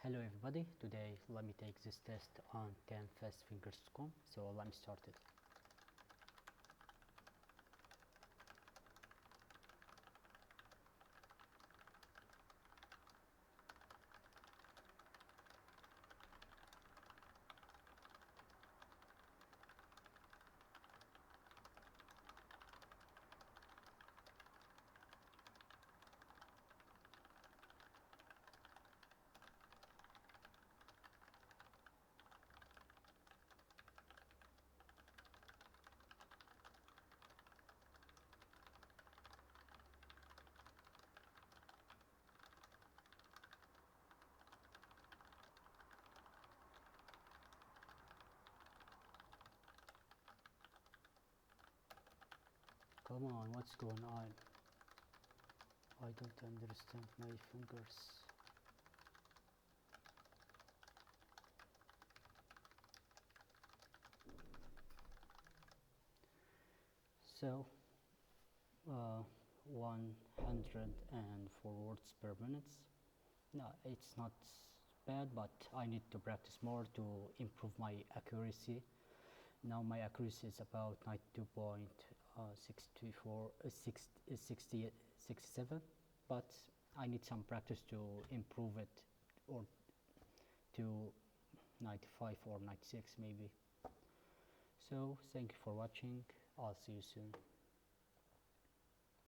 Hello everybody, today let me take this test on 10FastFingers.com, so let me start it. Come on, what's going on? I don't understand my fingers. So, 104 words per minute. No, it's not bad, but I need to practice more to improve my accuracy. Now my accuracy is about 92.67, but I need some practice to improve it, or to 95 or 96 maybe. So thank you for watching. I'll see you soon.